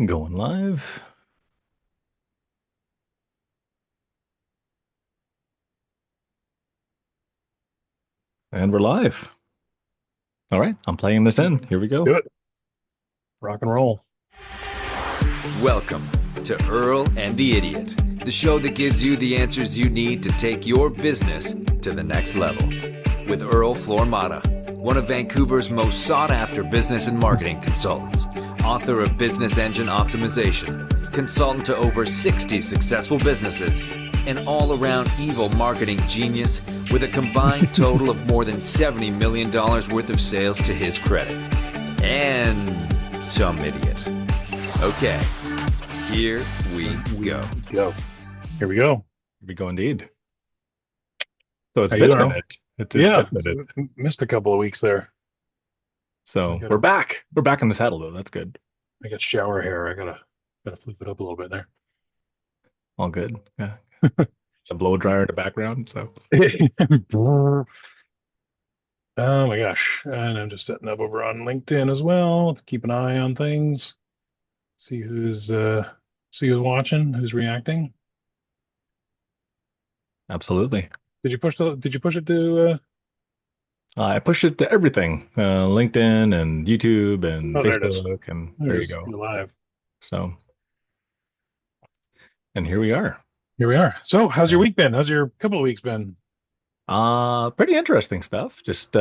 Going live. And we're live. All right, I'm playing this in. Here we go. Do it. Rock and roll. Welcome to Earl and the Idiot, the show that gives you the answers you need to take your business to the next level. With Earl Flormata, one of Vancouver's most sought-after business and marketing consultants, author of Business Engine Optimization, consultant to over 60 successful businesses, an all-around evil marketing genius with a combined total of more than $70 million worth of sales to his credit. And some idiot. Okay, here we go. Go. Here we go. Here we go indeed. So it's How you been a doing, Earl? minute. It's Yeah, been a minute. missed a couple of weeks there. I So we're gotta, back. We're back in the saddle though. That's good. I got shower hair. I gotta flip it up a little bit there. All good. Yeah. A blow dryer in the background. So Oh my gosh. And I'm just setting up over on LinkedIn as well to keep an eye on things. See who's watching, who's reacting. absolutely. Did you push it to I pushed it to everything. LinkedIn and YouTube and oh there it is. Facebook and There there it you is. go. You're live. So and here we are. Here we are. So how's your Yeah. week been? How's your couple of weeks been? Pretty interesting stuff. Just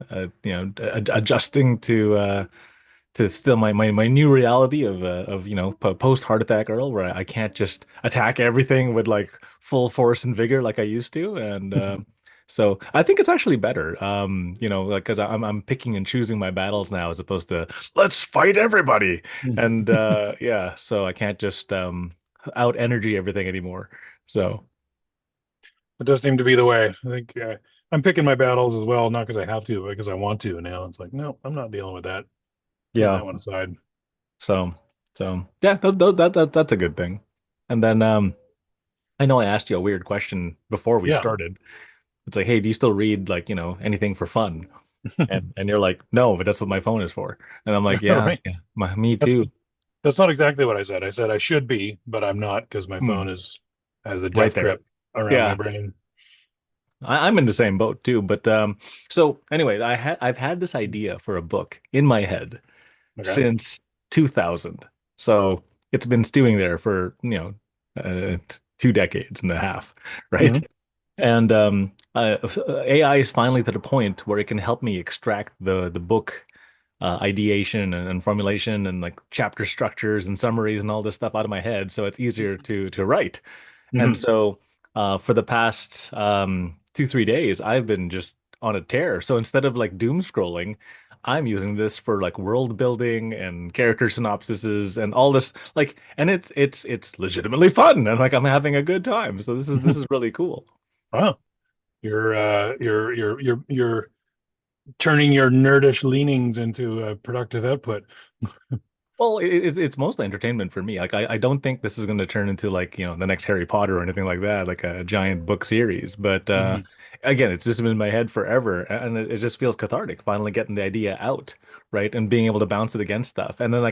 adjusting to still my new reality of post heart attack Earl, where I can't just attack everything with like full force and vigor like I used to, and so I think it's actually better, like because I'm picking and choosing my battles now as opposed to let's fight everybody, and yeah, so I can't just out energy everything anymore. So It does seem to be the way. I think I'm picking my battles as well, not because I have to, but because I want to now. It's like, no, I'm not dealing with that. Putting yeah, that one aside. so yeah, that's a good thing. And then I know I asked you a weird question before we Yeah. started. It's like, hey, do you still read like, anything for fun? And you're like, no, but that's what my phone is for. And I'm like, yeah, Right. yeah, me That's too. that's not exactly what I said. I said I should be, but I'm not because my Hmm, phone is has a right death there. grip around my Yeah, brain. I'm in the same boat too. But so anyway, I've had this idea for a book in my head Okay. since 2000. So it's been stewing there for, 2 decades and a half, right? Hmm. And AI is finally to the point where it can help me extract the book ideation and formulation and like chapter structures and summaries and all this stuff out of my head, so it's easier to write. And Hmm. so for the past 2, 3 days, I've been just on a tear. So instead of like doom scrolling, I'm using this for like world building and character synopsises and all this like, and it's legitimately fun and like I'm having a good time. So this is really cool. Wow. You're turning your nerdish leanings into productive output. Well, it's mostly entertainment for me. Like I don't think this is going to turn into like, the next Harry Potter or anything like that, like a giant book series. But Hmm. again, it's just been in my head forever, and it just feels cathartic finally getting the idea out, right? And being able to bounce it against stuff. And then I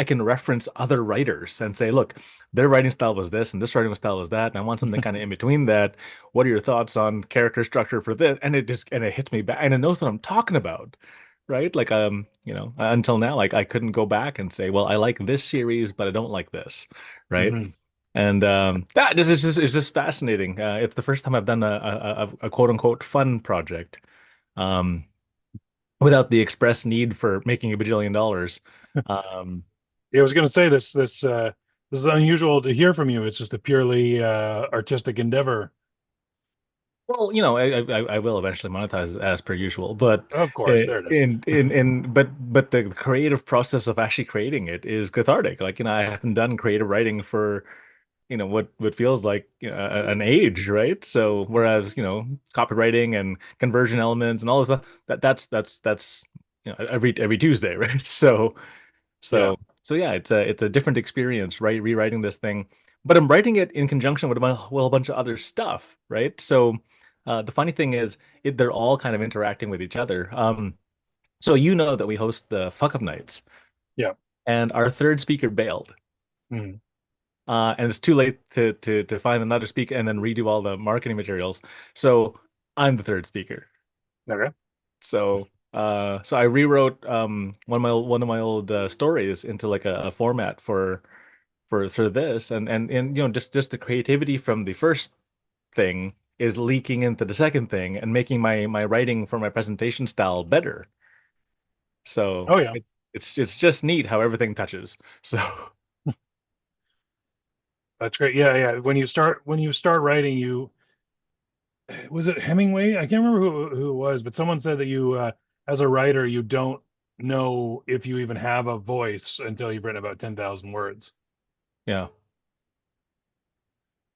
can reference other writers and say, look, their writing style was this and this writing style was that, and I want something kind of in between that. What are your thoughts on character structure for this? And it hits me back and it knows what I'm talking about, right? Like until now, like I couldn't go back and say, well, I like this series, but I don't like this, right? Hmm. And that is just fascinating. It's the first time I've done a quote unquote fun project um, without the express need for making $1 bajillion. Um, Yeah, I was going to say this is unusual to hear from you. It's just a purely artistic endeavor. well, I will eventually monetize as per usual, but Of course, there it is. but the creative process of actually creating it is cathartic. Like, I haven't done creative writing for what feels like an age, right? So whereas copywriting and conversion elements and all this stuff that's every Tuesday, right? Yeah. So yeah, it's a different experience, right? Rewriting this thing, but I'm writing it in conjunction with a bunch of other stuff, right? So the funny thing is, they're all kind of interacting with each other. So that we host the Fuck Up Nights. Yeah. and our third speaker bailed. Hmm. And it's too late to find another speaker and then redo all the marketing materials. So I'm the third speaker. Okay. So I rewrote one of my old stories into like a format for this, and just the creativity from the first thing is leaking into the second thing and making my writing for my presentation style better. So Oh yeah, it's just neat how everything touches. So that's great. Yeah, yeah. When you start writing, you was it Hemingway? I can't remember who it was, but someone said that you, as a writer, you don't know if you even have a voice until you've written about 10,000 words. yeah.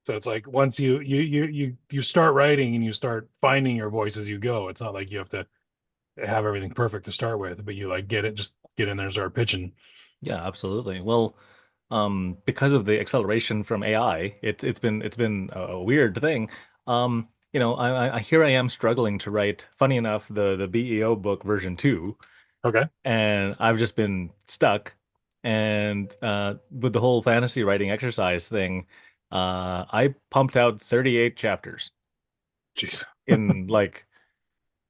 So it's like once you start writing and you start finding your voice as you go. It's not like you have to have everything perfect to start with, but you like get it, just get in there and start pitching. Yeah, absolutely. Well, because of the acceleration from AI, it's been a weird thing. Here I am struggling to write, funny enough, the BEO book version 2, Okay. and I've just been stuck. And with the whole fantasy writing exercise thing, I pumped out 38 chapters Jeez. in like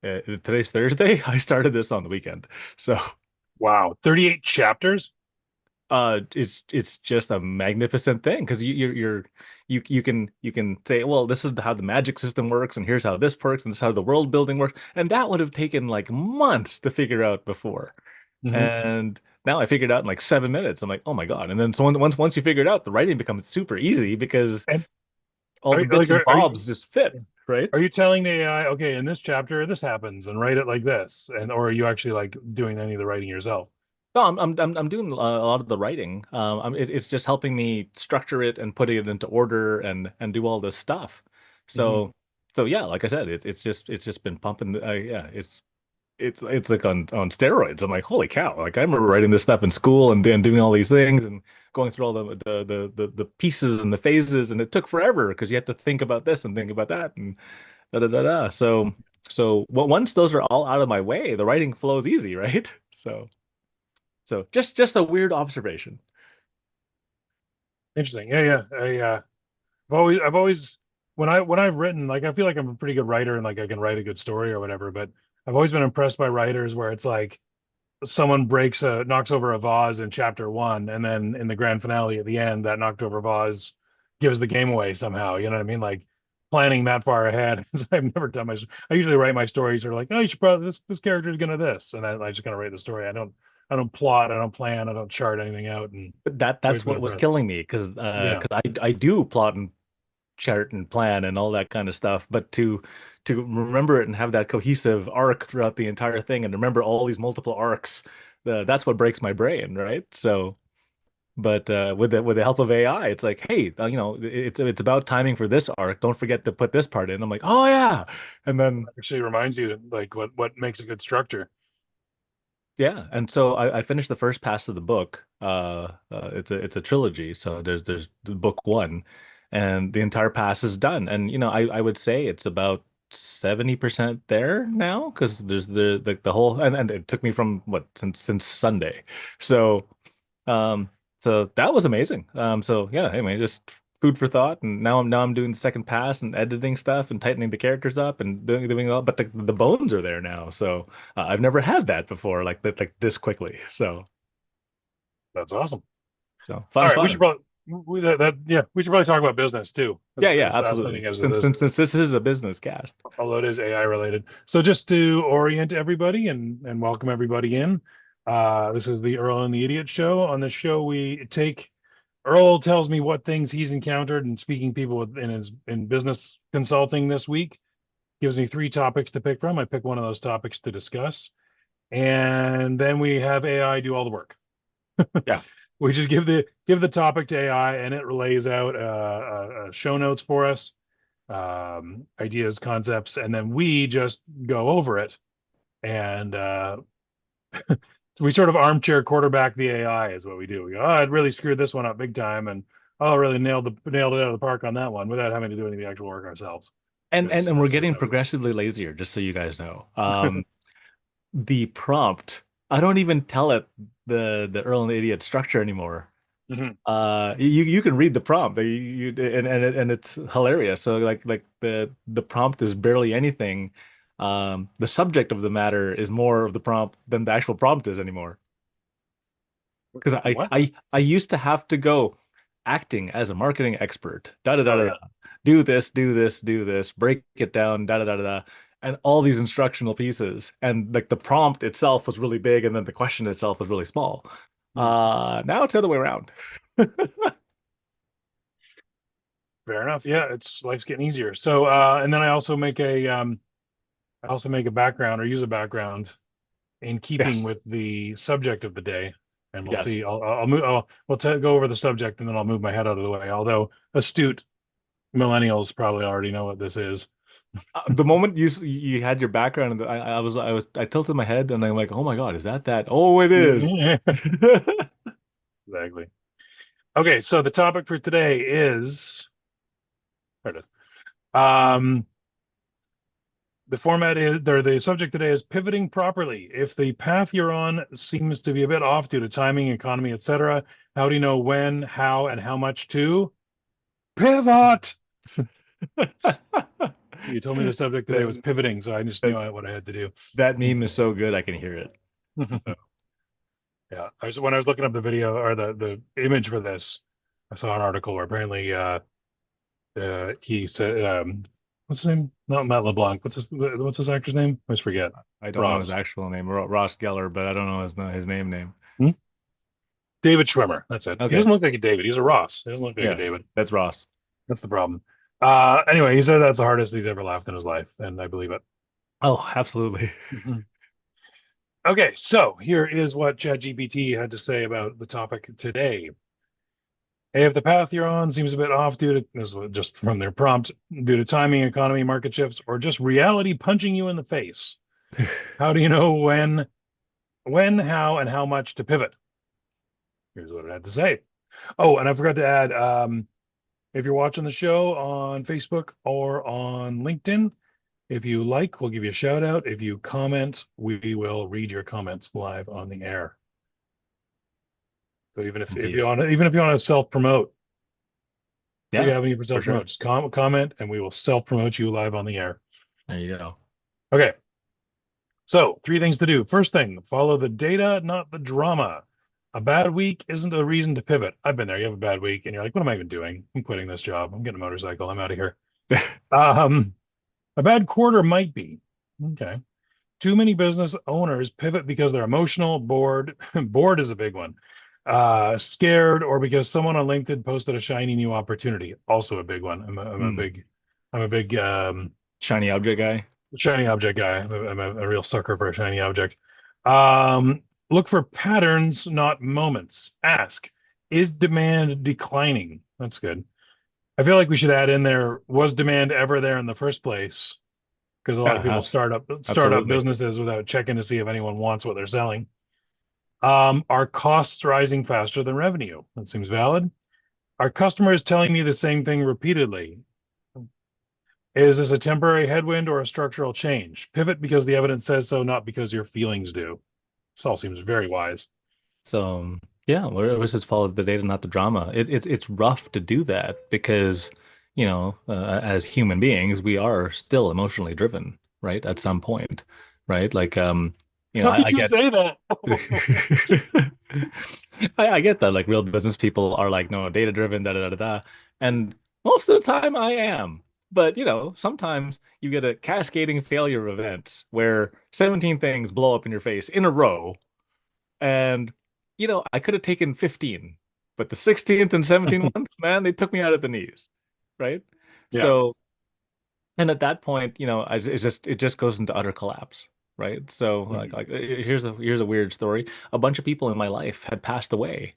today's Thursday. I started this on the weekend. So Wow. 38 chapters? it's just a magnificent thing because you can say, well, this is how the magic system works, and here's how this works, and this is how the world building works, and that would have taken like months to figure out before. Hmm. And now I figured out in like 7 minutes. I'm like, oh my God. And then so once you figure it out, the writing becomes super easy because And all the bits and are bobs just fit, right? are you telling the AI, okay, in this chapter this happens and write it like this, and or are you actually like doing any of the writing yourself? No, I'm doing a lot of the writing. It's just helping me structure it and putting it into order and do all this stuff. Hmm. So yeah, like I said, it's just been pumping. Yeah, it's like on steroids. I'm like, holy cow! Like I remember writing this stuff in school and doing all these things and going through all the pieces and the phases, and it took forever because you had to think about this and think about that and da da da da. Once those are all out of my way, the writing flows easy, right? So just a weird observation. Interesting. Yeah, yeah. I've always when I've written, like I feel like I'm a pretty good writer and like I can write a good story or whatever, but I've always been impressed by writers where it's like someone knocks over a vase in chapter one, and then in the grand finale at the end, that knocked over vase gives the game away somehow. You know what I mean? Like planning that far ahead. I've never done I usually write my stories are like, oh, you should probably this character is gonna this, and I just kind of write the story. I don't plot, I don't plan, I don't chart anything out, and But always that's been what was impressed. killing me Yeah. because I do plot and chart and plan and all that kind of stuff, but to remember it and have that cohesive arc throughout the entire thing and remember all these multiple arcs, that's what breaks my brain, right? So, but with the help of AI, it's like, hey, it's about timing for this arc. Don't forget to put this part in. I'm like, oh yeah, and then Actually reminds you like what makes a good structure. yeah, and so I finished the first pass of the book. It's a trilogy, so there's the book one, and the entire pass is done. And I would say it's about 70% there now because there's the whole and it took me from what since Sunday, so um so that was amazing. So yeah, anyway, just food for thought. And now I'm doing the second pass and editing stuff and tightening the characters up and doing all, but the bones are there now. So I've never had that before, like that, like this quickly. That's awesome. So All fun, right, we should fun. probably yeah, we should probably talk about business too, Yeah, as yeah, absolutely. fascinating as it Since is. since since this is a business cast. Although it is AI related. So just to orient everybody and welcome everybody in. This is the Earl and the Idiot show. On this show, we take Earl tells me what things he's encountered and speaking people in business consulting this week. Gives me three topics to pick from. I pick one of those topics to discuss, and then we have AI do all the work. Yeah. We just give the topic to AI, and it lays out show notes for us, ideas, concepts, and then we just go over it. And we sort of armchair quarterback the AI is what we do. We go, oh, I really screwed this one up big time, and oh, really nailed it out of the park on that one without having to do any of the actual work ourselves. And Because and and we're that's just getting how we roll. progressively lazier, just so you guys know. The prompt, I don't even tell it the Earl and the Idiot structure anymore. Mhm. You can read the prompt, and it's hilarious. So like the prompt is barely anything. The subject of the matter is more of the prompt than the actual prompt is anymore. Because What? I used to have to go acting as a marketing expert, da da da Oh da, yeah. da. Do this, do this, do this, break it down, da da da da, da, and all these instructional pieces. And like the prompt itself was really big, and then the question itself was really small. Hmm. Now it's the other way around. Fair enough. Yeah, it's life's getting easier. So and then I also make a background or use a background in keeping Yes, with the subject of the day. And we'll yes. see. I'll move. We'll go over the subject and then I'll move my head out of the way. Although astute millennials probably already know what this is. The moment you had your background, I tilted my head and I'm like, oh my God, is that that? Oh, it is. Exactly. Okay, so the topic for today is there it is. Um, the format is or the subject today is pivoting properly. If the path you're on seems to be a bit off due to timing, economy, etc., how do you know when, how, and how much to pivot? You told me the subject today was That, pivoting, so I just knew that what I had to do. that meme is so good, I can hear it. So, Yeah, when I was looking up the video or the image for this, I saw an article where apparently he said what's his name? Not Matt LeBlanc. What's his actor's name? I always forget. I don't know his Ross. actual name, Ross Geller, but I don't know his name. Hmm? David Schwimmer. That's it. He Okay, doesn't look like a David. He's a Ross. He doesn't look like a yeah, David. that's Ross. That's the problem. Anyway, he said that's the hardest he's ever laughed in his life, and I believe it. Oh, absolutely. Mhm. Okay, so here is what ChatGPT had to say about the topic today. Hey, if the path you're on seems a bit off due to this was just from their prompt, due to timing, economy, market shifts, or just reality punching you in the face, how do you know how, and how much to pivot? Here's what it had to say. Oh, and I forgot to add, if you're watching the show on Facebook or on LinkedIn, if you like, we'll give you a shout out. If you comment, we will read your comments live on the air. So if Indeed. you want to, even if you want to self promote, what do you Yeah, have any for for self sure. promote? Just comment, and we will self promote you live on the air. There you go. Okay. So, three things to do. First thing, follow the data, not the drama. A bad week isn't a reason to pivot. I've been there. You have a bad week, and you're like, what am I even doing? I'm quitting this job. I'm getting a motorcycle. I'm out of here. Um, a bad quarter might be. Okay. Too many business owners pivot because they're emotional, bored. Bored is a big one. Scared, or because someone on LinkedIn posted a shiny new opportunity. Also a big one. Mm. I'm a big Shiny object guy. shiny object guy. I'm a real sucker for a shiny object. Um, Look for patterns, not moments. Ask, is demand declining? That's good. I feel like we should add in there, was demand ever there in the first place? Because a lot of Yeah, people start up absolutely. businesses without checking to see if anyone wants what they're selling. Are costs rising faster than revenue? That seems valid. Are customers telling me the same thing repeatedly? Is this a temporary headwind or a structural change? Pivot because the evidence says so, not because your feelings do. This all seems very wise. So yeah, we're just follow the data, not the drama. It's rough to do that because, as human beings, we are still emotionally driven, right? At some point, right? Like, How I could you get, say that? I get that. Like, real business people are like, no, data driven, da da da da, da. And most of the time, I am. But sometimes you get a cascading failure of events where 17 things blow up in your face in a row and, I could have taken 15, but the 16th and 17th one, man, they took me out at the knees. Right. Yeah. So, and at that point, it just goes into utter collapse. Right. So Mhm. here's a weird story. A bunch of people in my life had passed away.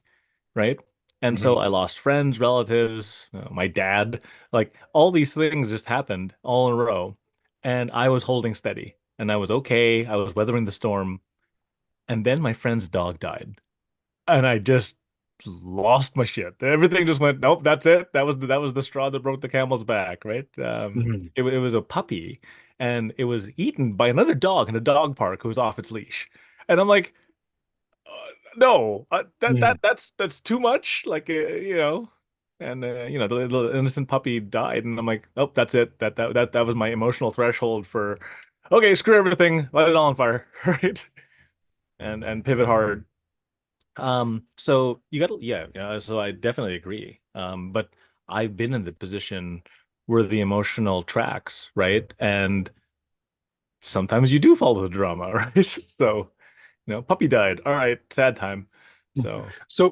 Right. And so Mhm. I lost friends, relatives, my dad, like all these things just happened all in a row. And I was holding steady and I was okay. I was weathering the storm. And then my friend's dog died and I just lost my shit. Everything just went, nope, that's it. That was the straw that broke the camel's back, right? Mhm. It was a puppy, and it was eaten by another dog in a dog park who was off its leash, and I'm like, no, Hmm. that's too much. Like and the little innocent puppy died, and I'm like, oh, that's it. That was my emotional threshold for, okay, screw everything, let it all on fire, right? And pivot hard. So you got to, yeah, so I definitely agree. But I've been in the position where the emotional tracks, right? And sometimes you do follow the drama, right? So, puppy died. All right, sad time. So, So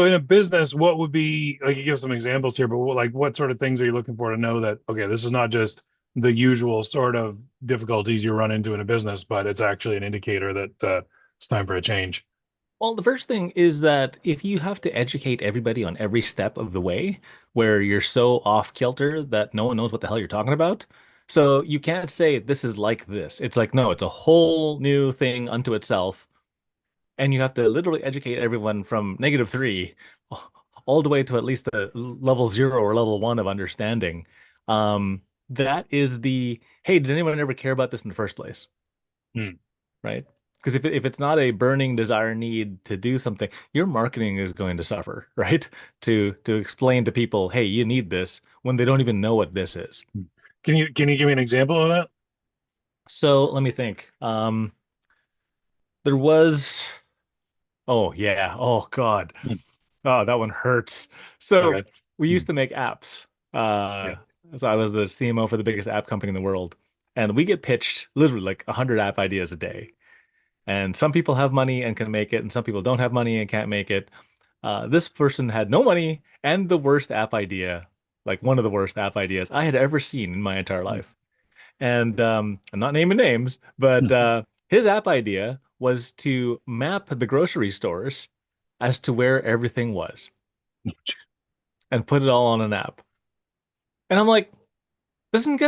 in a business, what would be like? You give some examples here, but what sort of things are you looking for to know that okay, this is not just the usual sort of difficulties you run into in a business, but it's actually an indicator that it's time for a change. well, the first thing is that if you have to educate everybody on every step of the way, where you're so off kilter that no one knows what the hell you're talking about, so you can't say this is like this. It's like, no, it's a whole new thing unto itself. And you have to literally educate everyone from -3 all the way to at least the level 0 or level 1 of understanding. That is the, hey, did anyone ever care about this in the first place? Hmm. Right? Because if it's not a burning desire need to do something, your marketing is going to suffer, right? To explain to people, hey, you need this when they don't even know what this is. Can you give me an example of that? So let me think. There was, oh yeah, oh God. Hmm. Oh, that one hurts. So Okay. we Hmm. used to make apps. Yeah. So I was the CMO for the biggest app company in the world, and we get pitched literally like 100 app ideas a day. And some people have money and can make it, and some people don't have money and can't make it. This person had no money and the worst app idea, like one of the worst app ideas I had ever seen in my entire Hmm. life. And I'm not naming names, but his app idea was to map the grocery stores as to where everything was and put it all on an app. And I'm like, doesn't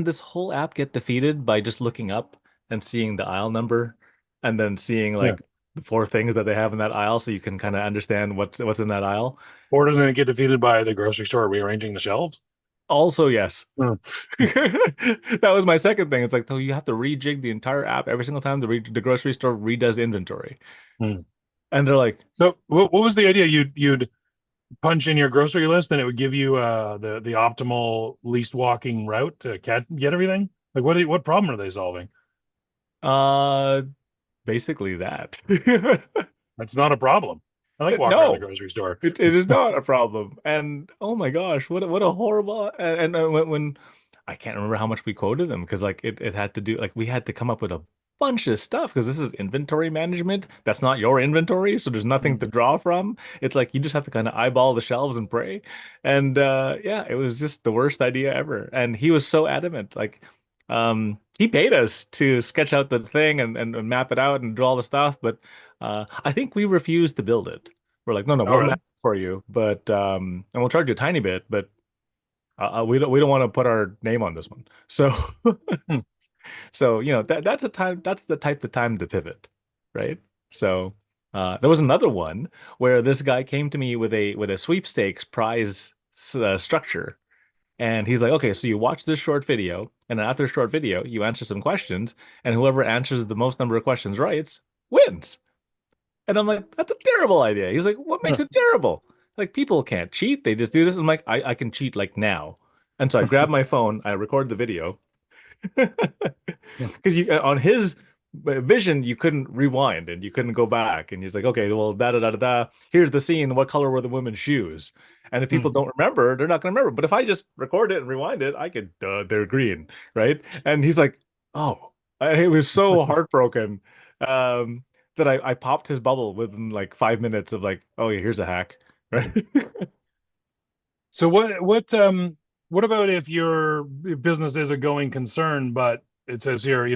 this whole app get defeated by just looking up and seeing the aisle number and then seeing Yeah. like the four things that they have in that aisle so you can kind of understand what's in that aisle? Or doesn't it get defeated by the grocery store rearranging the shelves? Also, yes. Hmm. That was my second thing. It's like, though you have to rejig the entire app every single time the grocery store redoes inventory. Hmm. And they're like, So what was the idea? You'd punch in your grocery list and it would give you the optimal least walking route to get everything? Like what problem are they solving? uh, basically that. That's not a problem. I like walking around the No, grocery store. it is not a problem. And oh my gosh, what a horrible and when I can't remember how much we quoted them because like it had to do like we had to come up with a bunch of stuff because this is inventory management. That's not your inventory, so there's nothing Hmm. to draw from. It's like you just have to kind of eyeball the shelves and pray. And yeah, it was just the worst idea ever. And he was so adamant. Like he paid us to sketch out the thing and map it out and do all the stuff, but I think we refused to build it. We're like, no, no, Oh, we'll map really? it for you, but and we'll charge you a tiny bit, but we don't want to put our name on this one. So Hmm. so that's the type of time to pivot, right? So there was another one where this guy came to me with a sweepstakes prize structure, and he's like, okay, so you watch this short video, and then after the short video, you answer some questions, and whoever answers the most number of questions right wins. And I'm like, that's a terrible idea. He's like, what makes Huh. it terrible? Like, people can't cheat. They just do this. I'm like, I can cheat like now. And so I grabbed my phone, I record the video. Hmm. Because you on his vision, you couldn't rewind and you couldn't go back. And he's like, okay, well, da da da da da. Here's the scene. What color were the women's shoes? And if Hmm. people don't remember, they're not going to remember. But if I just record it and rewind it, I could, they're green, right? And he's like, oh, it was so heartbroken that I popped his bubble within like 5 minutes of like, oh, yeah, here's a hack, right? Hmm. So what about if your business is a going concern, but it says here,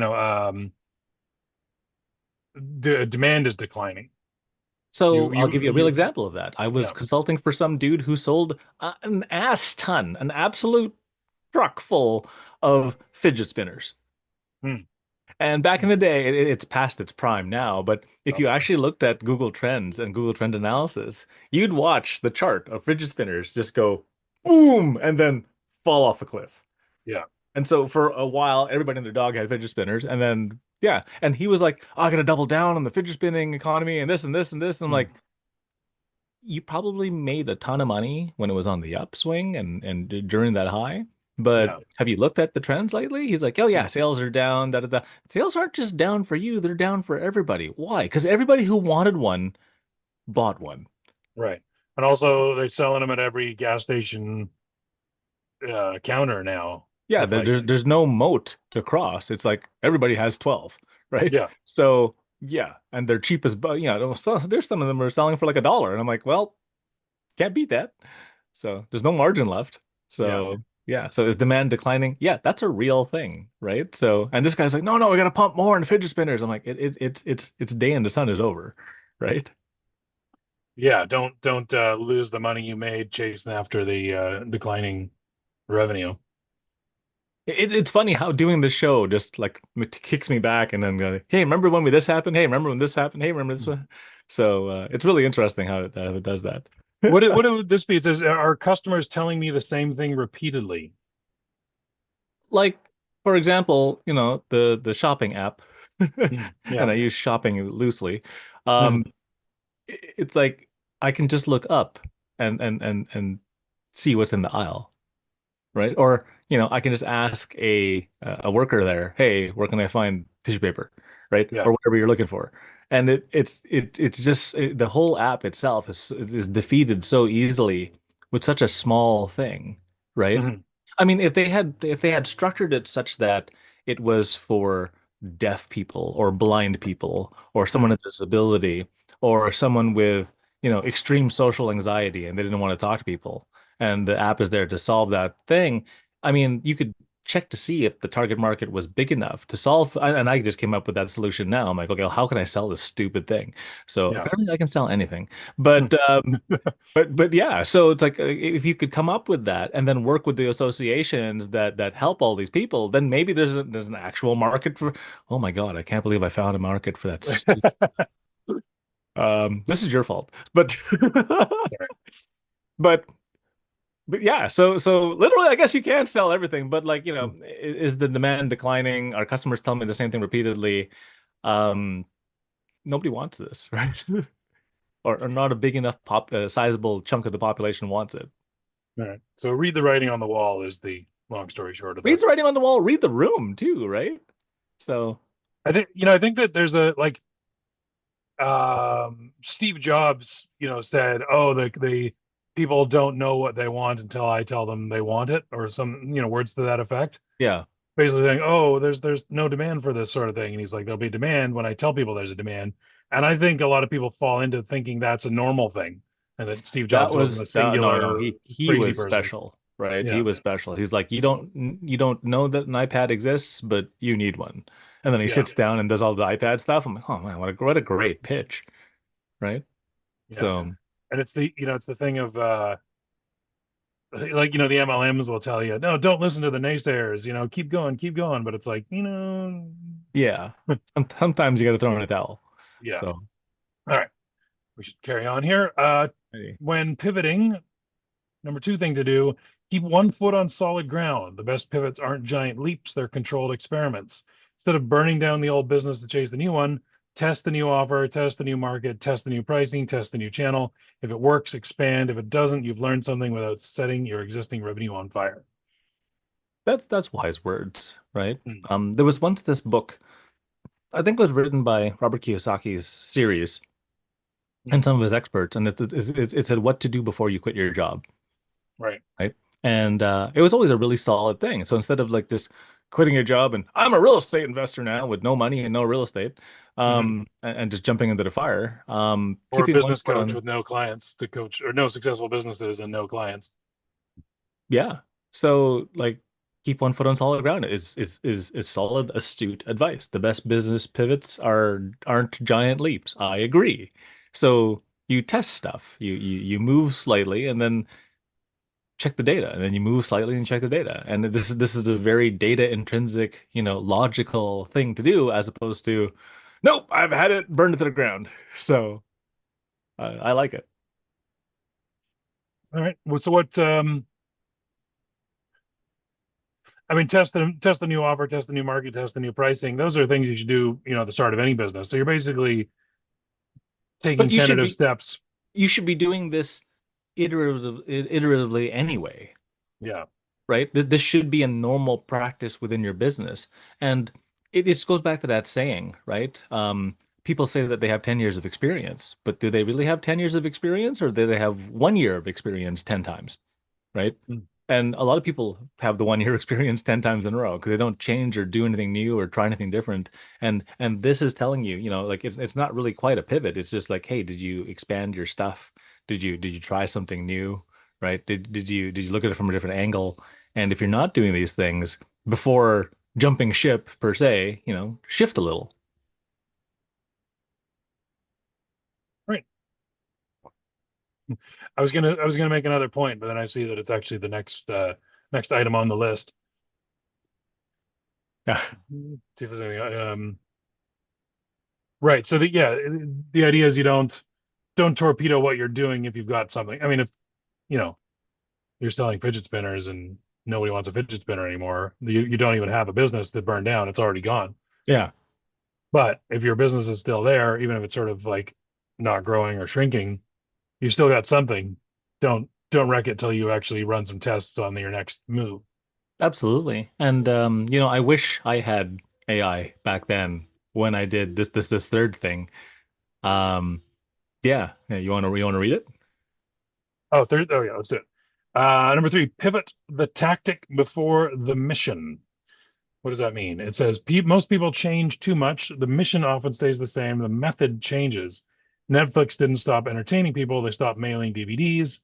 the demand is declining. So You I'll you give you a real you example of that. I was yeah. consulting for some dude who sold an ass ton, an absolute truck full of fidget spinners. Hmm. And back in the day, it's past its prime now, but if Oh, you actually looked at Google Trends and Google Trend Analysis, you'd watch the chart of fidget spinners just go boom and then fall off a cliff. yeah. And so for a while, everybody and their dog had fidget spinners, and then Yeah. And he was like, oh, I gotta double down on the fidget spinning economy and this and this and this. And I'm Mm. like, you probably made a ton of money when it was on the upswing and during that high. But Yeah. have you looked at the trends lately? He's like, oh yeah, Mm. sales are down, da da da. Sales aren't just down for you, they're down for everybody. Why? Because everybody who wanted one bought one. Right. And also they're selling them at every gas station counter now Yeah, with like, there's no moat to cross. It's like everybody has 12, right? yeah, So yeah, and they're cheap as but there's some of them are selling for like $1. And I'm like, well, can't beat that. So there's no margin left. yeah, So yeah. So is demand declining? Yeah, that's a real thing, right? So and this guy's like, no, we gotta pump more in fidget spinners. I'm like, it's day and the sun is over, right? yeah. Don't lose the money you made chasing after the declining revenue. It's funny how doing the show just like kicks me back and then go, hey, remember when this happened? Hey, remember when this happened? Hey, remember this one? So it's really interesting how it does that. What would this be? It says, are customers telling me the same thing repeatedly? Like, for example, the shopping app, Mm. and Yeah. I use shopping loosely. Mhm. Um, it's like I can just look up and see what's in the aisle, right? Or, I can just ask a worker there, hey, where can I find tissue paper, right? Yeah. Or whatever you're looking for. And it's just the whole app itself is defeated so easily with such a small thing, right? Mhm. I mean, if they had structured it such that it was for deaf people or blind people or someone Mhm. with disability or someone with, extreme social anxiety and they didn't want to talk to people, and the app is there to solve that thing. I mean, you could check to see if the target market was big enough to solve, and I just came up with that solution now. I'm like, okay, well, how can I sell this stupid thing? So Yeah. apparently I can sell anything. But Mm. but yeah, so it's like if you could come up with that and then work with the associations that help all these people, then maybe there's an actual market for. Oh my God, I can't believe I found a market for that. This is your fault, but Sorry. but but yeah, so literally, I guess you can sell everything, but like, Mm. is the demand declining? Our customers tell me the same thing repeatedly. Um, Nobody wants this, right? Or not a big enough sizable chunk of the population wants it. All right. So read the writing on the wall is the long story short of Read the this. writing on the wall, read the room too, right? So I think that there's a like Steve Jobs, said, "Oh, the people don't know what they want until I tell them they want it," or some, words to that effect. yeah, Basically saying, "Oh, there's no demand for this sort of thing," and he's like, "There'll be demand when I tell people there's a demand." And I think a lot of people fall into thinking that's a normal thing, and that Steve that Jobs wasn't a was that. No, no, singular he crazy was person. special, right? He Yeah, was special. He's like, you don't know that an iPad exists, but you need one. And then he yeah, sits down and does all the iPad stuff. I'm like, oh man, what a great pitch, right? yeah. So And it's the thing of like the MLMs will tell you, no, don't listen to the naysayers, keep going, but it's like, yeah, sometimes you got to throw in a towel. yeah. So All right, we should carry on here. hey, When pivoting, number two thing to do, keep one foot on solid ground. The best pivots aren't giant leaps, they're controlled experiments. Instead of burning down the old business to chase the new one, test the new offer, test the new market, test the new pricing, test the new channel. If it works, expand. If it doesn't, you've learned something without setting your existing revenue on fire. that's wise words, right? Mm. There was once this book, I think it was written by Robert Kiyosaki's series and Mm. some of his experts, and it said what to do before you quit your job, Right. right? And it was always a really solid thing. So instead of like just quitting your job and I'm a real estate investor now with no money and no real estate, Mhm. and just jumping into the fire, Or a keeping one business foot coach on, with no clients to coach, or no successful businesses and no clients. yeah. So like keep one foot on solid ground is solid, astute advice. The best business pivots aren't giant leaps. I agree. So you test stuff. You move slightly and then check the data, and then you move slightly and check the data. And this is a very data intrinsic, logical thing to do as opposed to, nope, I've had it burned to the ground. So I like it. All right. Well, so what I mean, test the new offer, test the new market, test the new pricing. Those are things you should do, at the start of any business. So you're basically taking But tentative steps. you should be doing this iteratively anyway, Yeah. right? This should be a normal practice within your business. And it just goes back to that saying, right? People say that they have 10 years of experience, but do they really have 10 years of experience or do they have 1 year of experience 10 times, right? Mm. And a lot of people have the 1 year experience 10 times in a row because they don't change or do anything new or try anything different. And this is telling you, like it's not really quite a pivot. It's just like, hey, did you expand your stuff? Did you try something new? Right? Did you look at it from a different angle? And if you're not doing these things before jumping ship per se, shift a little. Right. I was gonna make another point, but then I see that it's actually the next item on the list. Yeah. See if there's anything. Right. So the idea is you don't torpedo what you're doing if you've got something. I mean, if you know you're selling fidget spinners and nobody wants a fidget spinner anymore, you don't even have a business to burn down. It's already gone. Yeah. But if your business is still there, even if it's sort of like not growing or shrinking, you still got something. Don't wreck it till you actually run some tests on your next move. Absolutely. And I wish I had AI back then when I did this third thing. Um, yeah, you want to read it? Oh yeah, let's do it. Number three, pivot the tactic before the mission. What does that mean? It says most people change too much. The mission often stays the same. The method changes. Netflix didn't stop entertaining people. They stopped mailing DVDs.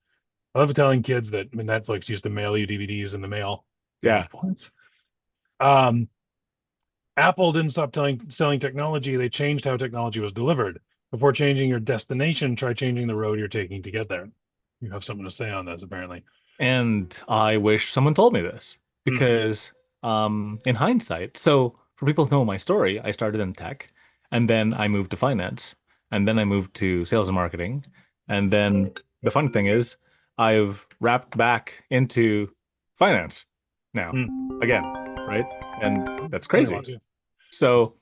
I love telling kids that Netflix used to mail you DVDs in the mail. Yeah. Bonus points. Um, Apple didn't stop selling technology. They changed how technology was delivered. Before changing your destination, try changing the road you're taking to get there. You have something to say on this, apparently. And I wish someone told me this Hmm. because, in hindsight, so for people who know my story, I started in tech and then I moved to finance and then I moved to sales and marketing. And then the fun thing is I've wrapped back into finance now Hmm. again, right? And that's Somebody wants crazy. you. So,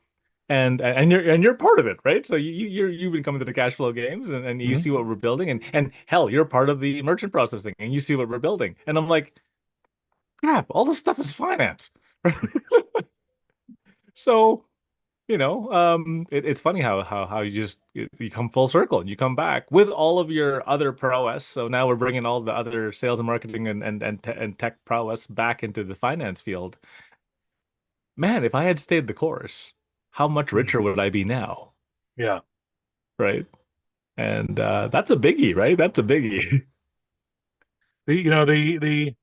and you're part of it, right? So you've been coming to the cash flow games and you Hmm. see what we're building and hell, you're part of the merchant processing and you see what we're building. And I'm like, crap, all this stuff is finance. So, it's funny how you come full circle and you come back with all of your other prowess. So now we're bringing all the other sales and marketing and tech prowess back into the finance field. Man, if I had stayed the course, how much Hmm. richer would I be now? Yeah. Right? And that's a biggie, right? That's a biggie. The you know the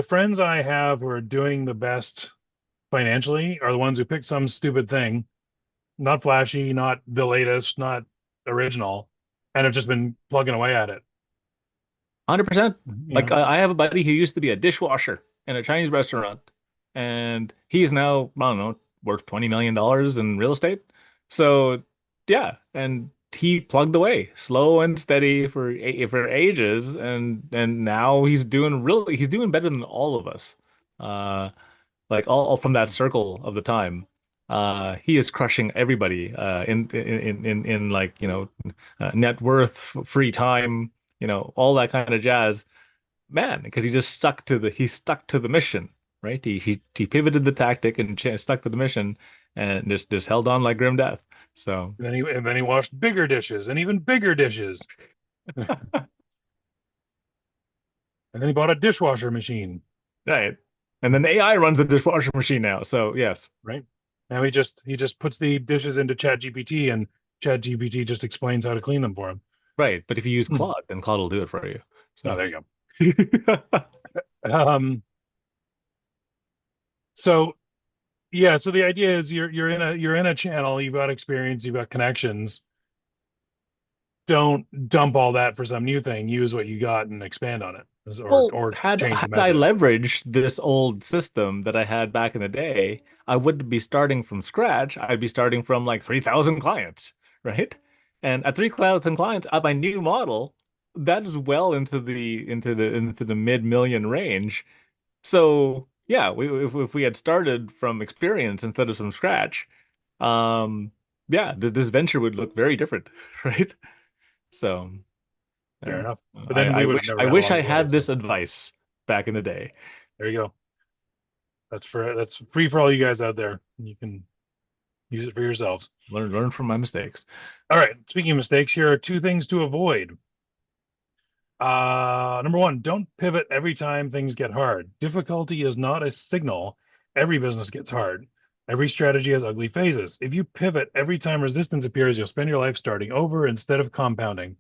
friends I have who are doing the best financially are the ones who pick some stupid thing, not flashy, not the latest, not original, and have just been plugging away at it. 100%. You Like know, I have a buddy who used to be a dishwasher in a Chinese restaurant, and he is now, I don't know, worth $20 million in real estate. So yeah, and he plugged away slow and steady for ages, and now he's doing better than all of us. Uh, like all from that circle of the time. He is crushing everybody in like net worth, free time, all that kind of jazz, man. Because he stuck to the mission, right? He pivoted the tactic and stuck to the mission, and just held on like grim death. So and then he washed bigger dishes and even bigger dishes, and then he bought a dishwasher machine. right, and then AI runs the dishwasher machine now. So yes, Right now, he just puts the dishes into Chat GPT, and Chat GPT just explains how to clean them for him. right. But if you use Hmm. Claude, then Claude will do it for you. Oh, So. there you go. So yeah, so the idea is you're in a channel, you've got experience, you've got connections. Don't dump all that for some new thing. Use what you got and expand on it, or Well, or had change the had I method. leveraged this old system that I had back in the day, I wouldn't be starting from scratch. I'd be starting from like 3,000 clients, right? And at 3,000 clients, at my new model, that is well into the mid-million range. So yeah, if we had started from experience instead of from scratch, um, yeah, this venture would look very different, right? So, Fair yeah, enough. But then we would have I never had a wish lot I of growth. had So this advice back in the day. there you go. That's free for all you guys out there. You can use it for yourselves. Learn from my mistakes. All right. Speaking of mistakes, here are two things to avoid. Number one, don't pivot every time things get hard. Difficulty is not a signal. Every business gets hard. Every strategy has ugly phases. If you pivot every time resistance appears, you'll spend your life starting over instead of compounding.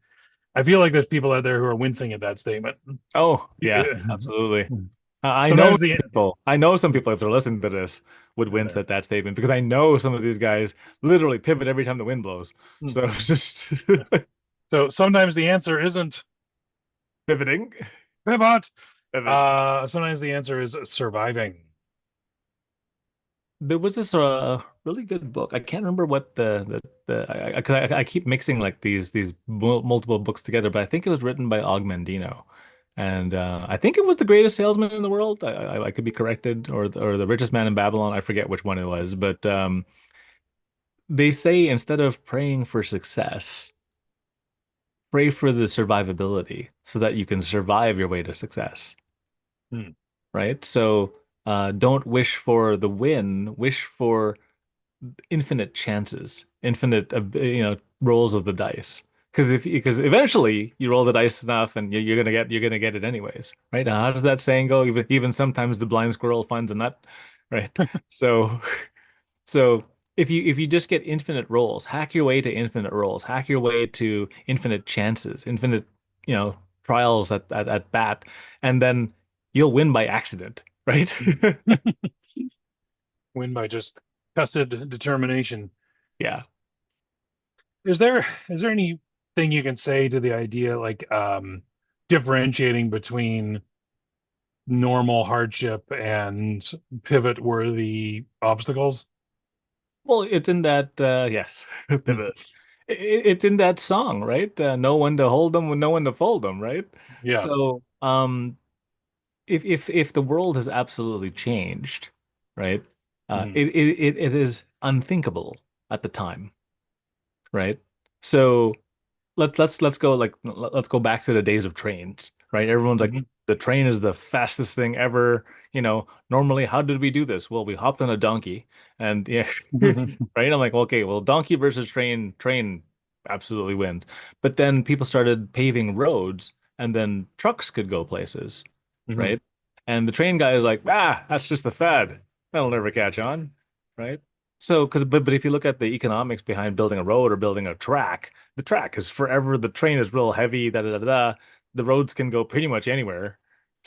I feel like there's people out there who are wincing at that statement. Oh, yeah, absolutely. I know Sometimes the people. I know some people, if they're listening to this, would wince there. at that statement because I know some of these guys literally pivot every time the wind blows. Hmm. So it's just So sometimes the answer isn't pivoting. pivot. Pivot. Sometimes the answer is surviving. There was this really good book. I can't remember what the 'cause I keep mixing like these multiple books together, but I think it was written by Og Mandino, and I think it was The Greatest Salesman in the World. I could be corrected, or The Richest Man in Babylon. I forget which one it was, but they say instead of praying for success, pray for the survivability so that you can survive your way to success, Hmm. right? So don't wish for the win, wish for infinite chances, infinite rolls of the dice. Because eventually you roll the dice enough and you're gonna get it anyways, right? Now, how does that saying go? Even sometimes the blind squirrel finds a nut, right? So so if you just get infinite rolls, hack your way to infinite rolls, hack your way to infinite chances, infinite trials at bat, and then you'll win by accident, right? Win by just tested determination. Yeah. Is there anything you can say to the idea like differentiating between normal hardship and pivot worthy obstacles? Well, it's in that yes, Hmm. pivot. It's in that song, right? Know when to hold them, know when to fold them, right? Yeah. So, if the world has absolutely changed, right? Hmm. It is unthinkable at the time, right? So let's go let's go back to the days of trains, right? Everyone's like, Hmm. the train is the fastest thing ever. Normally, how did we do this? Well, we hopped on a donkey, and yeah, right. I'm like, okay, well, donkey versus train, train absolutely wins. But then people started paving roads, and then trucks could go places, Hmm. right? And the train guy is like, that's just the fad. That'll never catch on, right? So, but if you look at the economics behind building a road or building a track, the track is forever. The train is real heavy. Da da da da. The roads can go pretty much anywhere.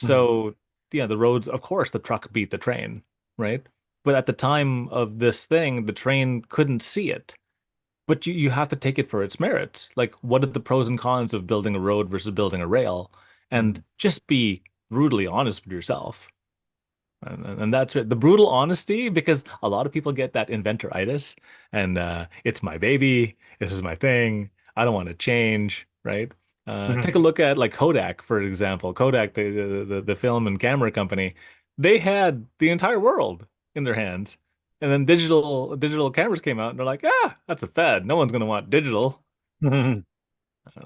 Hmm. So, yeah, the roads, of course, the truck beat the train, right? But at the time of this thing, the train couldn't see it. But you have to take it for its merits. Like, what are the pros and cons of building a road versus building a rail? Hmm. And just be brutally honest with yourself. And that's it. The brutal honesty, because a lot of people get that inventoritis, and it's my baby. This is my thing. I don't want to change, right? Hmm. Take a look at like Kodak, for example. Kodak, the film and camera company, they had the entire world in their hands, and then digital cameras came out, and they're like, that's a fad. No one's gonna want digital. Hmm.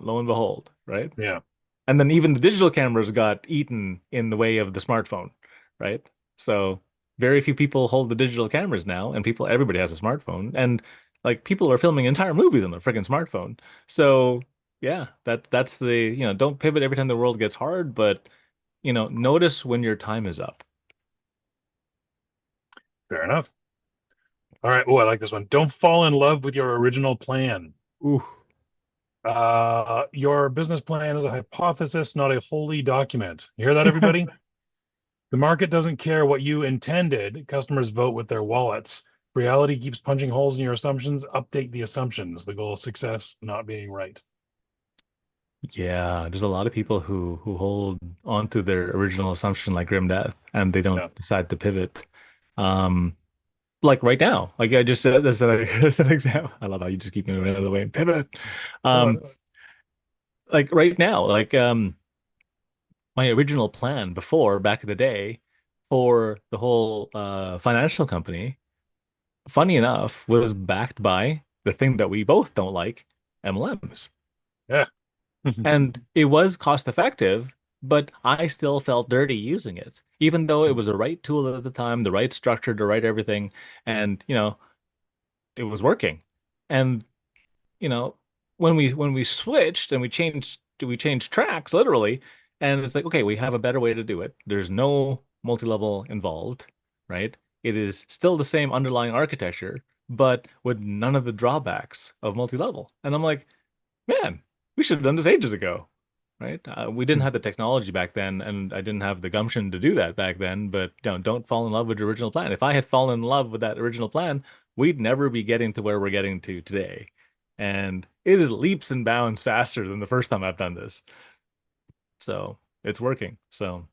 Lo and behold, right? Yeah. And then even the digital cameras got eaten in the way of the smartphone, right? So very few people hold the digital cameras now, and everybody has a smartphone, and like people are filming entire movies on their freaking smartphone. So yeah, that's the, don't pivot every time the world gets hard, but notice when your time is up. Fair enough. All right. Oh, I like this one. Don't fall in love with your original plan. Ooh. Your business plan is a hypothesis, not a holy document. You hear that, everybody? The market doesn't care what you intended. Customers vote with their wallets. Reality keeps punching holes in your assumptions. Update the assumptions. The goal of success, not being right. Yeah, there's a lot of people who hold on to their original assumption like grim death, and they don't Yeah. decide to pivot. Um, like right now, like I just said, as an example. I love how you just keep moving out of the way and pivot. Um, like right now, like my original plan before back in the day for the whole financial company, funny enough, was backed by the thing that we both don't like, MLMs. Yeah. And it was cost effective, but I still felt dirty using it, even though it was the right tool at the time, the right structure, the right everything, and it was working. And you know, when we switched and we changed tracks literally, and it's like, okay, we have a better way to do it. There's no multi-level involved, right? It is still the same underlying architecture, but with none of the drawbacks of multi-level. And I'm like, man, we should have done this ages ago, right? We didn't have the technology back then, and I didn't have the gumption to do that back then. But don't fall in love with the original plan. If I had fallen in love with that original plan, we'd never be getting to where we're getting to today. And it is leaps and bounds faster than the first time I've done this. So it's working. So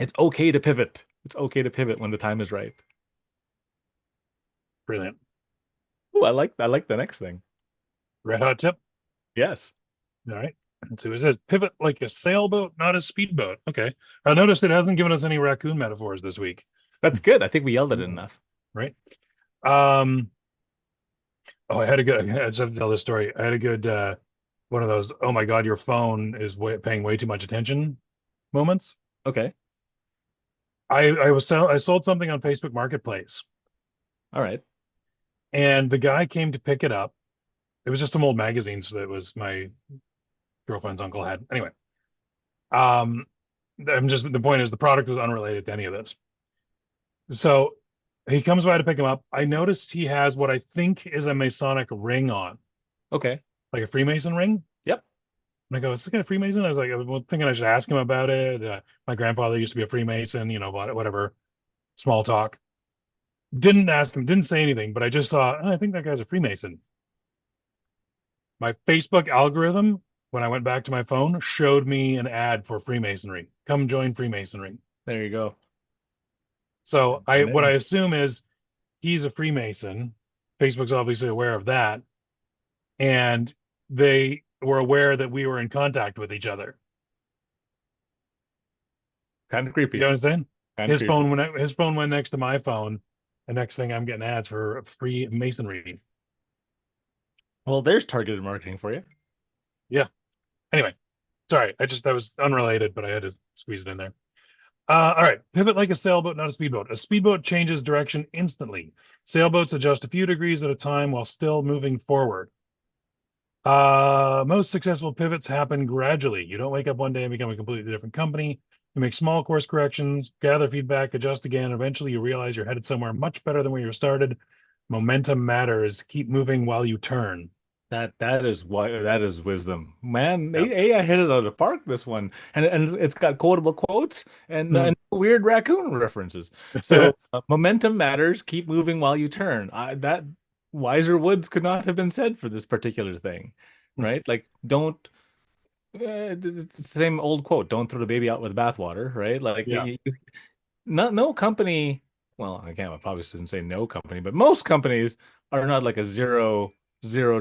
it's okay to pivot. It's okay to pivot when the time is right. Brilliant. Oh, I like the next thing. Red hot tip. Yes. All right. And so it says pivot like a sailboat, not a speedboat. Okay. I noticed it hasn't given us any raccoon metaphors this week. That's good. I think we yelled at it enough. Right. Um, oh, I had a good, I just have to tell this story. I had a good, one of those, oh my God, your phone is paying way too much attention moments. Okay. I sold something on Facebook Marketplace, All right. and the guy came to pick it up. It was just some old magazines that was my girlfriend's uncle had. Anyway, um, the point is the product was unrelated to any of this. So he comes by to pick him up. I noticed he has what I think is a Masonic ring on, Okay. like a Freemason ring. Yep. And I go, is this guy a Freemason? I was thinking I should ask him about it. My grandfather used to be a Freemason, whatever, small talk. Didn't ask him, didn't say anything, but I just saw, "Oh, I think that guy's a Freemason." My Facebook algorithm, when I went back to my phone, showed me an ad for Freemasonry. Come join Freemasonry. There you go. So And what I then assume is he's a Freemason. Facebook's obviously aware of that, and they were aware that we were in contact with each other. kind of You know creepy. what I'm saying? Kind of creepy. His phone went next to my phone, and next thing I'm getting ads for free masonry. Well, there's targeted marketing for you. Yeah. Anyway, sorry, that was unrelated, but I had to squeeze it in there. All right, pivot like a sailboat, not a speedboat. A speedboat changes direction instantly. Sailboats adjust a few degrees at a time while still moving forward. Most successful pivots happen gradually. You don't wake up one day and become a completely different company. You make small course corrections, gather feedback, adjust again. Eventually, you realize you're headed somewhere much better than where you started. Momentum matters. Keep moving while you turn. That is wisdom, man. Yeah. AI hit it out of the park this one, and it's got quotable quotes and weird raccoon references. So momentum matters. Keep moving while you turn. That wiser words could not have been said for this particular thing, right? Like don't. It's the same old quote. Don't throw the baby out with the bathwater, right? Like Yeah. no company. Well, again, I probably shouldn't say no company, but most companies are not like a zero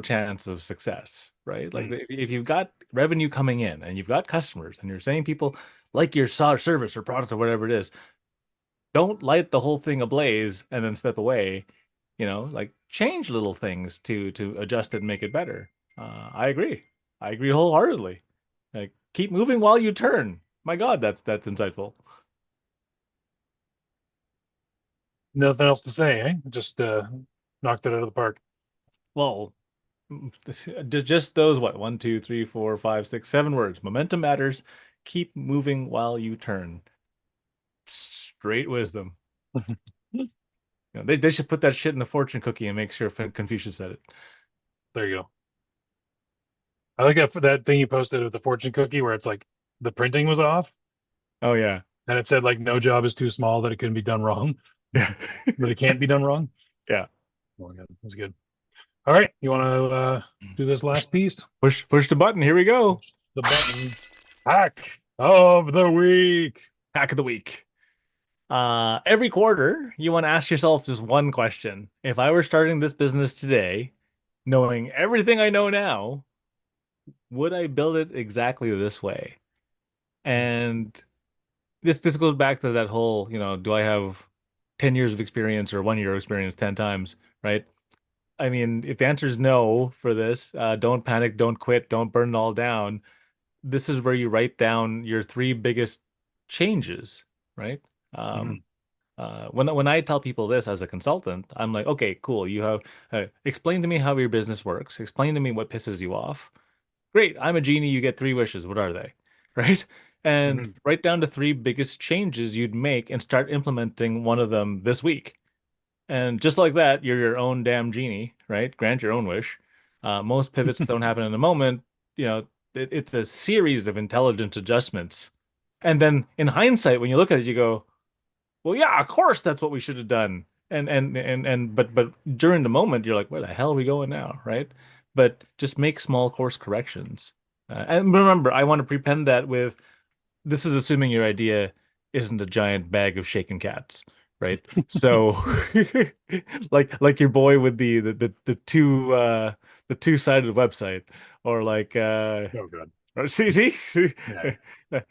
chance of success, right? Like Mm. if you've got revenue coming in and you've got customers and you're saying people like your service or product or whatever it is, don't light the whole thing ablaze and then step away. Like change little things to adjust it and make it better. I agree. I agree wholeheartedly. Like keep moving while you turn. My God, that's insightful. Nothing else to say, eh? Just knocked it out of the park. Well, just those what 1, 2, 3, 4, 5, 6, 7 words. Momentum matters. Keep moving while you turn. Straight wisdom. They should put that shit in the fortune cookie and make sure Confucius said it. There you go. I like that thing you posted with the fortune cookie where it's like the printing was off Oh yeah. and it said like no job is too small that it couldn't be done wrong, Yeah. that it can't be done wrong. Yeah. Oh my God, that was good. All right, you want to do this last piece? Push the button. Here we go. The button. Hack of the week. Hack of the week. Every quarter, you want to ask yourself just one question. If I were starting this business today, knowing everything I know now, would I build it exactly this way? And this goes back to that whole, do I have 10 years of experience or 1 year of experience 10 times, right? I mean, if the answer is no for this, don't panic, don't quit, don't burn it all down. This is where you write down your three biggest changes, right? Hmm. Um, when I tell people this as a consultant, I'm like, okay, cool. You have explain to me how your business works. Explain to me what pisses you off. Great, I'm a genie. You get three wishes. What are they? Right? And Hmm. write down the three biggest changes you'd make and start implementing one of them this week. And just like that, you're your own damn genie, right? Grant your own wish. Most pivots don't happen in a moment. You know, it's a series of intelligent adjustments. And then in hindsight, when you look at it, you go, well, yeah, of course that's what we should have done. But during the moment, you're like, where the hell are we going now, right? But just make small course corrections. And remember, I want to prepend that with this is assuming your idea isn't a giant bag of shaken cats, right? So like your boy with the two-sided website or like Oh, God. or see Yeah.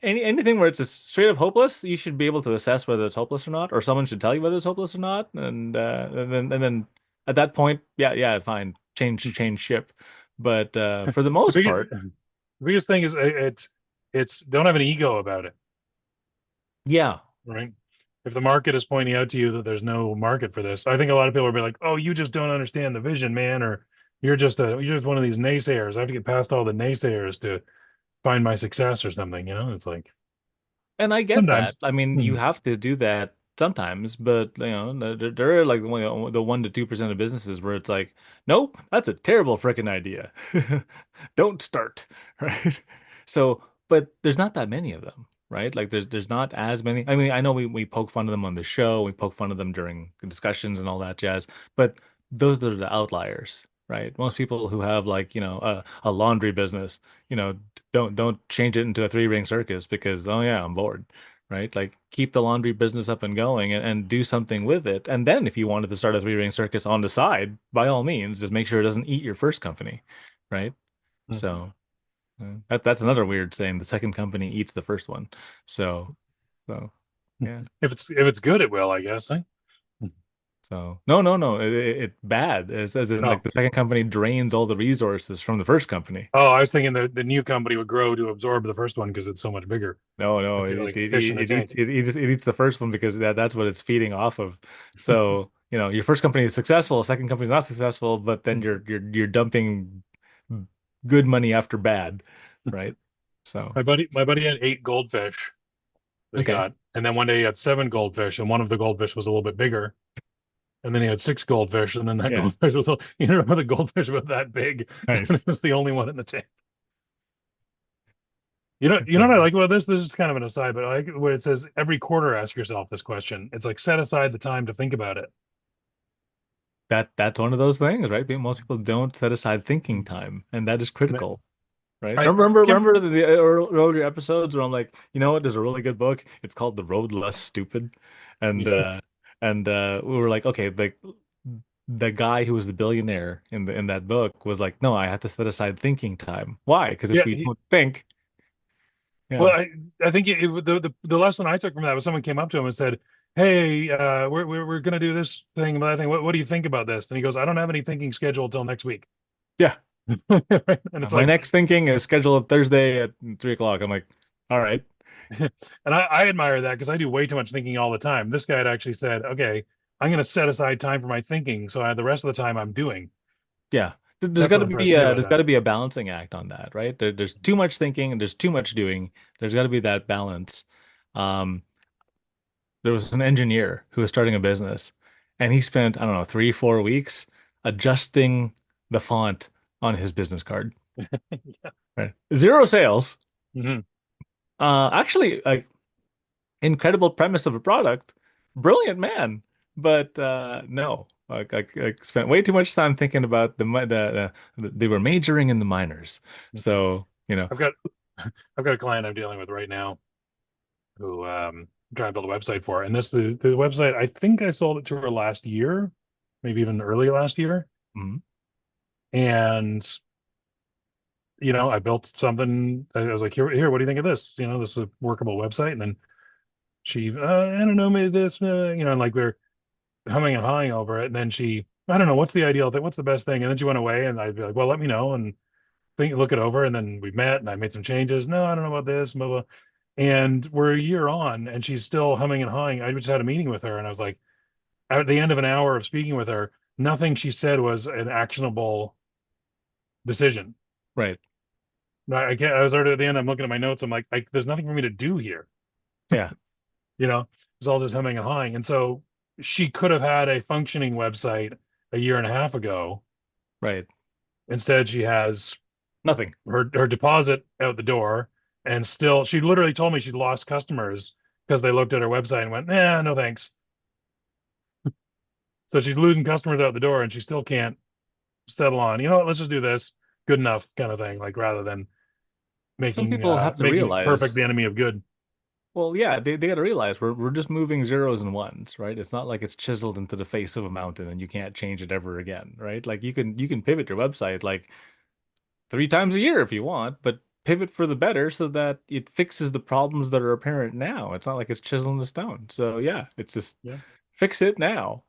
anything where it's a straight up hopeless, you should be able to assess whether it's hopeless or not, or someone should tell you whether it's hopeless or not, and then at that point, yeah, fine, change ship. But for the The most biggest, part, the biggest thing is it's don't have an ego about it, yeah. right? If the market is pointing out to you that there's no market for this, I think a lot of people will be like, "Oh, you just don't understand the vision, man," or you're just one of these naysayers. I have to get past all the naysayers to find my success or something, you know? It's like And I get sometimes. that. I mean, you Mhm. have to do that sometimes, but there are like the 1 to 2% of businesses where it's like, nope, that's a terrible freaking idea. Don't start, right? So, but there's not that many of them, right? Like there's not as many. I mean, I know we poke fun of them on the show, we poke fun of them during discussions and all that jazz, but those are the outliers, right? Most people who have like, a laundry business, don't change it into a three-ring circus because oh yeah, I'm bored, right? Like keep the laundry business up and going and do something with it. And then if you wanted to start a three-ring circus on the side, by all means, just make sure it doesn't eat your first company, right? Mhm. So that's another weird saying. The second company eats the first one. So yeah. If it's good, it will, I guess. Eh? So no, it bad as in Oh, like the second company drains all the resources from the first company. oh, I was thinking the new company would grow to absorb the first one because it's so much bigger, No, like it like it, fish in a it eats tank. it eats the first one because that's what it's feeding off of. So, your first company is successful, second company is not successful, but then you're dumping good money after bad, right? So, My buddy had 8 goldfish that he okay. got, and then one day he had 7 goldfish, and one of the goldfish was a little bit bigger, and then he had 6 goldfish, and then that Yeah, goldfish was you know the goldfish was that big, and it nice. was the only one in the tank. You know what I like about this? This is kind of an aside, but I like where it says every quarter ask yourself this question. It's like set aside the time to think about it. That's one of those things, right? Most people don't set aside thinking And time, and that is critical. Right? I can't. Remember the earlier episodes where I'm like, you know what? There's a really good book. It's called The Road Less Stupid, and we were like, okay, the guy who was the billionaire in that book was like, no, I have to set aside thinking time. Why? Because Yeah. if we don't think, Well, yeah, I think the lesson I took from that was someone came up to him and said, "Hey, we're gonna do this thing, but I think what do you think about this?" And he goes, "I don't have any thinking scheduled till next week." yeah. And it's My like, next thinking is scheduled Thursday at 3 o'clock. I'm like, all right, and I admire that because I do way too much thinking all the time. This guy had actually said, "Okay, I'm gonna set aside time for my thinking, so the rest of the time I'm doing." yeah. There's That's got what to impressed be me about there's that. got to be a balancing act on that, right? There's too much thinking and there's too much doing. There's got to be that balance. Um, there was an engineer who was starting a business, and he spent, I don't know, 3, 4 weeks adjusting the font on his business card. Right? Zero sales. Hmm. Actually, like incredible premise of a product, brilliant man, but no. I spent way too much time thinking about they were majoring in the minors. So, I've got I've got a client I'm dealing with right now who I'm trying to build a website for, and the website I think I sold it to her last year, maybe even early last year, mhm. and I built something. I was like, here, what do you think of this? This is a workable website. And then she, I don't know, maybe this, and like we're humming and hawing over it. And then she, I don't know, what's the ideal thing? What's the best thing? And then she went away, and I'd be like, well, let me know and look it over. And then we met, and I made some changes. No, I don't know about this, blah, blah. And we're a year on, and she's still humming and hawing. I just had a meeting with her, and I was like, at the end of an hour of speaking with her, nothing she said was an actionable decision. Right. I can't. I was already at the end. I'm looking at my notes. I'm like, there's nothing for me to do here. Yeah. It's all just humming and hawing. And so she could have had a functioning website a year and a half ago. Right. Instead, she has Nothing. her deposit out the door, and still, she literally told me she'd lost customers because they looked at her website and went, no thanks. So she's losing customers out the door, and she still can't settle on, what, let's just do this, good enough kind of thing, like rather than Some making people have to making perfect realize, the enemy of good. well, yeah, they got to realize we're just moving zeros and ones, right? It's not like it's chiseled into the face of a mountain and you can't change it ever again, right? Like you can pivot your website like 3 times a year if you want, but pivot for the better so that it fixes the problems that are apparent now. It's not like it's chiseled in stone. So yeah, it's just Yeah, fix it now.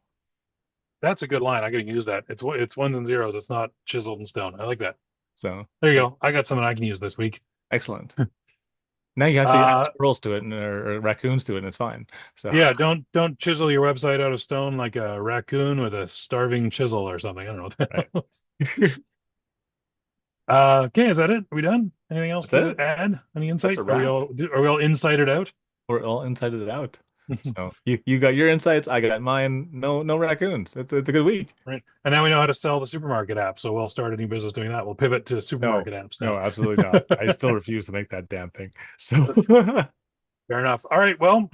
that's a good line. I gotta use that. It's ones and zeros. It's not chiseled in stone. I like that. So There you yeah, go. I got something I can use this week. excellent. Now you have to add uh squirrels to it or raccoons to it, and it's fine. So yeah, don't chisel your website out of stone like a raccoon with a starving chisel or something. I don't right. know. Okay, is that it? Are we done? Anything else That's to it. add? Any That's insight? a Are we wrap. all insighted out? We're all insighted it out. So you got your insights, I got mine. No raccoons. It's a good week. Right. And now we know how to sell the supermarket app. So we'll start a new business doing that. We'll pivot to No, supermarket apps no, now. absolutely not. I still refuse to make that damn thing. So Fair enough. All right. Well,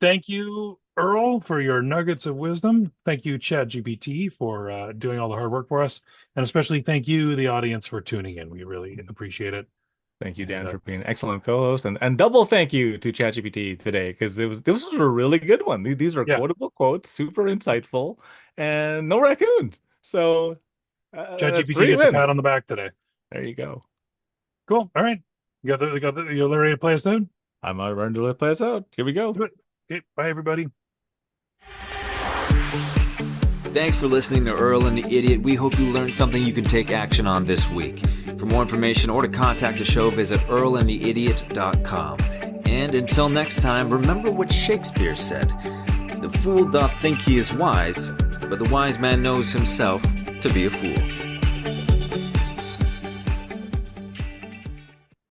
thank you, Earl, for your nuggets of wisdom. Thank you, ChatGPT, for doing all the hard work for us. And especially thank you, the audience, for tuning in. We really appreciate it. thank you, And Dan, for being an excellent co-host, and double thank you to ChatGPT today because this was a really good one. These were yeah, quotable quotes, super insightful, and no raccoons. So that's ChatGPT three gets a pat wins. on the back today. There you go. Cool. All right. You're ready to play us out? I'm ready to play us out. Here we go. Do it. Okay. Bye, everybody. Thanks for listening to Earl and the Idiot. We hope you learned something you can take action on this week. For more information or to contact the show, visit earlandtheidiot.com. And until next time, remember what Shakespeare said. The fool doth think he is wise, but the wise man knows himself to be a fool.